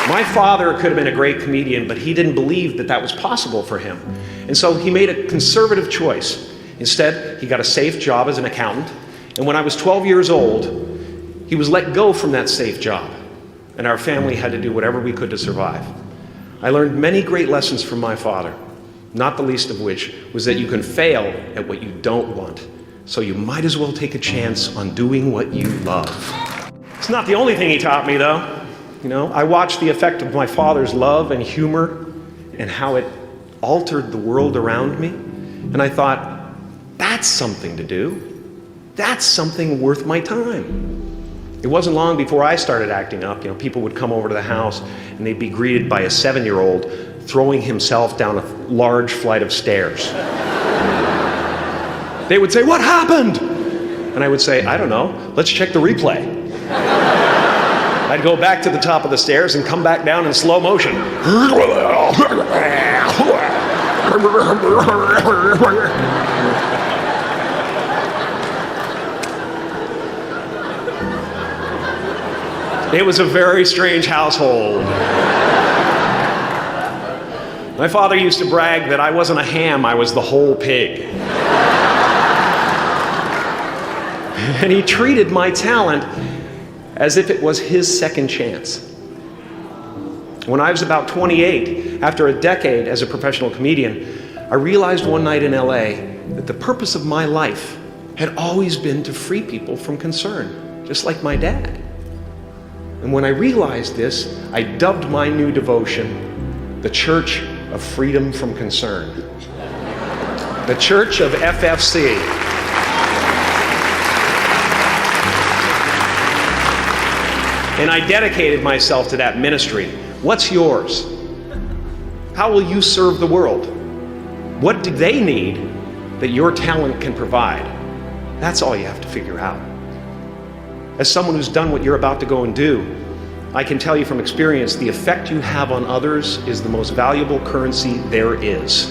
My father could have been a great comedian, but he didn't believe that that was possible for him. And so he made a conservative choice. Instead, he got a safe job as an accountant. And when I was 12 years old, he was let go from that safe job. And our family had to do whatever we could to survive. I learned many great lessons from my father, not the least of which was that you can fail at what you don't want. So you might as well take a chance on doing what you love. It's not the only thing he taught me, though. You know, I watched the effect of my father's love and humor and how it altered the world around me. And I thought, that's something to do. That's something worth my time. It wasn't long before I started acting up. You know, people would come over to the house and they'd be greeted by a 7-year-old throwing himself down a large flight of stairs. They would say, "What happened?" And I would say, "I don't know. Let's check the replay." I'd go back to the top of the stairs and come back down in slow motion. It was a very strange household. My father used to brag that I wasn't a ham, I was the whole pig. And he treated my talent as if it was his second chance. When I was about 28, after a decade as a professional comedian, I realized one night in LA that the purpose of my life had always been to free people from concern, just like my dad. And when I realized this, I dubbed my new devotion the Church of Freedom from Concern. The Church of FFC. And I dedicated myself to that ministry. What's yours? How will you serve the world? What do they need that your talent can provide? That's all you have to figure out. As someone who's done what you're about to go and do, I can tell you from experience, the effect you have on others is the most valuable currency there is.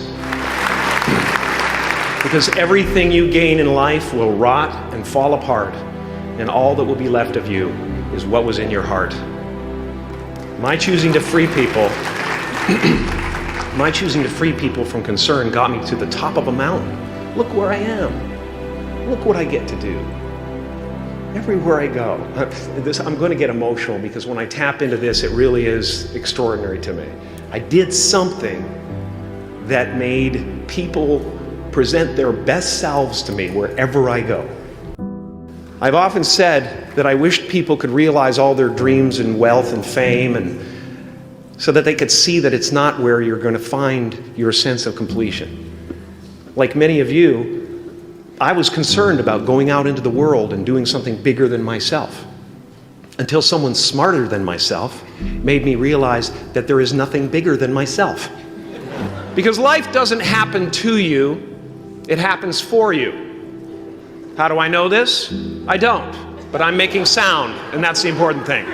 Because everything you gain in life will rot and fall apart, and all that will be left of you is what was in your heart. My choosing to free people from concern got me to the top of a mountain. Look where I am. Look what I get to do. Everywhere I go. I'm going to get emotional because when I tap into this, it really is extraordinary to me. I did something that made people present their best selves to me wherever I go. I've often said that I wished people could realize all their dreams and wealth and fame, and so that they could see that it's not where you're going to find your sense of completion. Like many of you, I was concerned about going out into the world and doing something bigger than myself, until someone smarter than myself made me realize that there is nothing bigger than myself. Because life doesn't happen to you, it happens for you. How do I know this? I don't, but I'm making sound, and that's the important thing.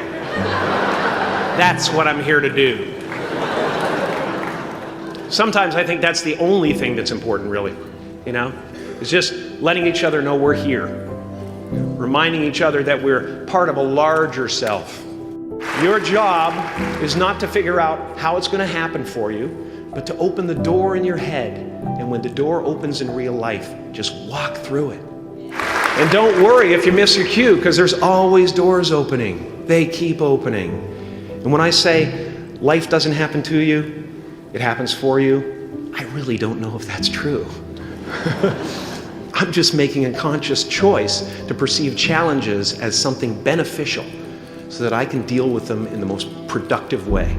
That's what I'm here to do. Sometimes I think that's the only thing that's important, really, you know? It's just letting each other know we're here, reminding each other that we're part of a larger self. Your job is not to figure out how it's going to happen for you, but to open the door in your head, and when the door opens in real life, just walk through it. And don't worry if you miss your cue, because there's always doors opening. They keep opening. And when I say life doesn't happen to you, it happens for you, I really don't know if that's true. I'm just making a conscious choice to perceive challenges as something beneficial so that I can deal with them in the most productive way.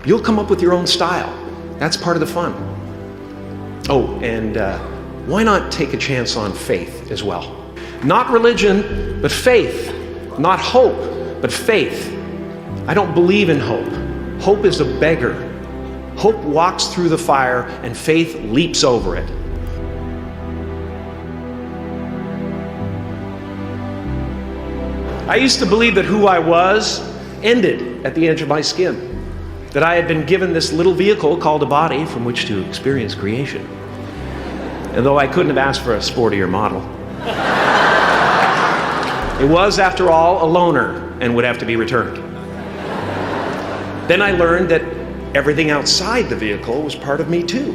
You'll come up with your own style. That's part of the fun. Oh, and why not take a chance on faith as well? Not religion, but faith. Not hope, but faith. I don't believe in hope. Hope is a beggar. Hope walks through the fire and faith leaps over it. I used to believe that who I was ended at the edge of my skin. That I had been given this little vehicle called a body from which to experience creation. And though I couldn't have asked for a sportier model, it was, after all, a loaner and would have to be returned. Then I learned that everything outside the vehicle was part of me too.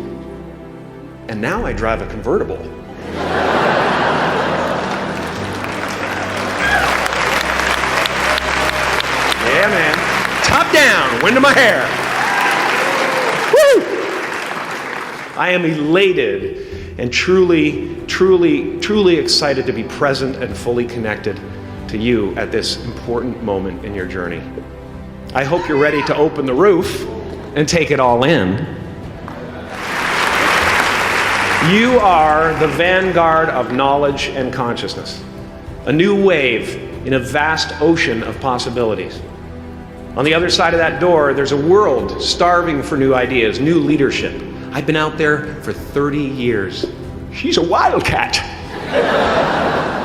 And now I drive a convertible. Yeah, man. Top down, wind of my hair. Woo! I am elated and truly excited to be present and fully connected to you at this important moment in your journey. I hope you're ready to open the roof and take it all in. You are the vanguard of knowledge and consciousness, a new wave in a vast ocean of possibilities. On the other side of that door, there's a world starving for new ideas, new leadership. I've been out there for 30 years. She's a wildcat.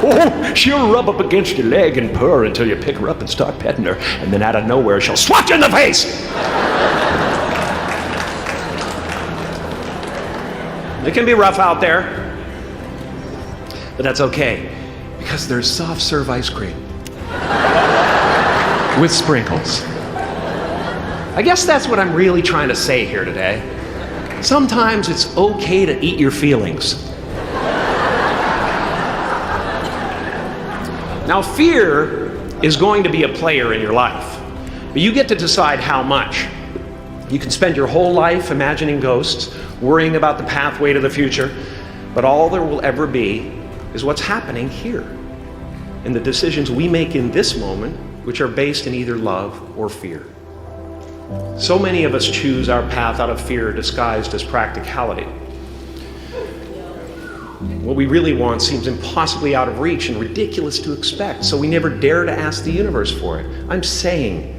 Oh, she'll rub up against your leg and purr until you pick her up and start petting her, and then out of nowhere, she'll swat you in the face. It can be rough out there, but that's okay, because there's soft serve ice cream with sprinkles. I guess that's what I'm really trying to say here today. Sometimes it's okay to eat your feelings. Now, fear is going to be a player in your life, but you get to decide how much. You can spend your whole life imagining ghosts, worrying about the pathway to the future, but all there will ever be is what's happening here, and the decisions we make in this moment, which are based in either love or fear. So many of us choose our path out of fear disguised as practicality. What we really want seems impossibly out of reach and ridiculous to expect, so we never dare to ask the universe for it. I'm saying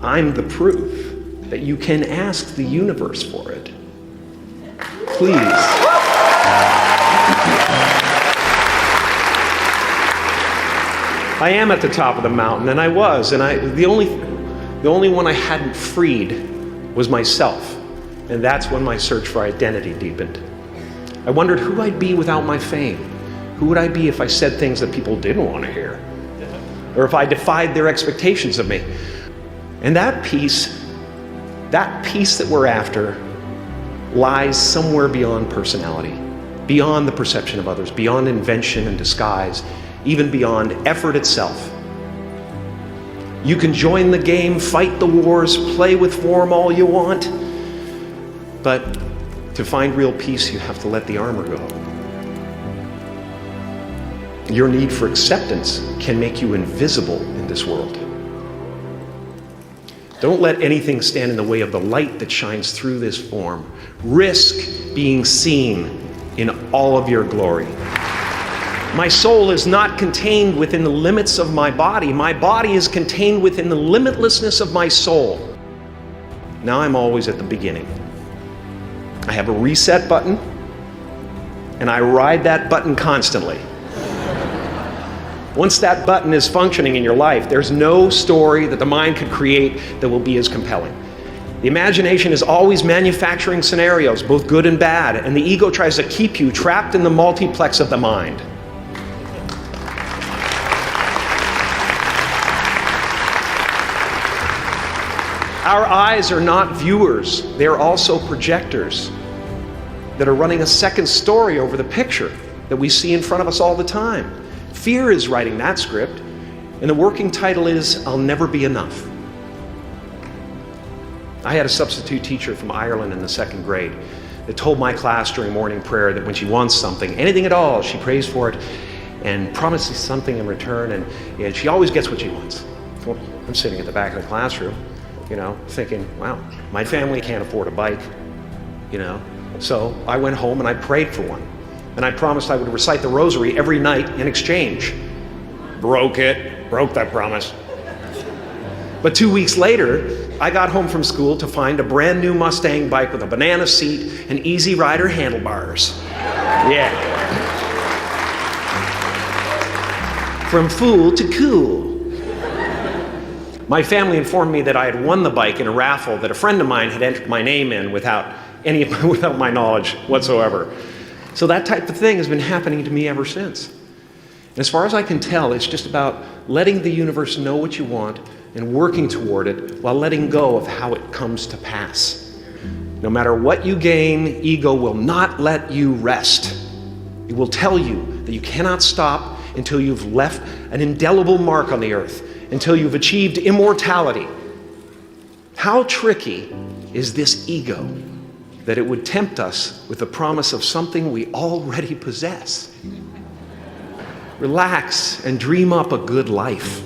I'm the proof that you can ask the universe for it. Please. I am at the top of the mountain, and I was, and the only one I hadn't freed was myself, and that's when my search for identity deepened. I wondered who I'd be without my fame. Who would I be if I said things that people didn't want to hear? Or if I defied their expectations of me? And that peace that we're after lies somewhere beyond personality, beyond the perception of others, beyond invention and disguise, even beyond effort itself. You can join the game, fight the wars, play with form all you want, but to find real peace, you have to let the armor go. Your need for acceptance can make you invisible in this world. Don't let anything stand in the way of the light that shines through this form. Risk being seen in all of your glory. My soul is not contained within the limits of my body. My body is contained within the limitlessness of my soul. Now I'm always at the beginning. I have a reset button, and I ride that button constantly. Once that button is functioning in your life, there's no story that the mind could create that will be as compelling. The imagination is always manufacturing scenarios, both good and bad, and the ego tries to keep you trapped in the multiplex of the mind. Our eyes are not viewers, they're also projectors that are running a second story over the picture that we see in front of us all the time. Fear is writing that script, and the working title is, I'll Never Be Enough. I had a substitute teacher from Ireland in the 2nd grade that told my class during morning prayer that when she wants something, anything at all, she prays for it and promises something in return, and she always gets what she wants. Well, I'm sitting at the back of the classroom, thinking, wow, my family can't afford a bike, So I went home and I prayed for one. And I promised I would recite the rosary every night in exchange. Broke that promise. But 2 weeks later, I got home from school to find a brand new Mustang bike with a banana seat and Easy Rider handlebars. Yeah. From fool to cool. My family informed me that I had won the bike in a raffle that a friend of mine had entered my name in without my knowledge whatsoever. So that type of thing has been happening to me ever since. As far as I can tell, it's just about letting the universe know what you want and working toward it while letting go of how it comes to pass. No matter what you gain, ego will not let you rest. It will tell you that you cannot stop until you've left an indelible mark on the earth, until you've achieved immortality. How tricky is this ego that it would tempt us with the promise of something we already possess? Relax and dream up a good life.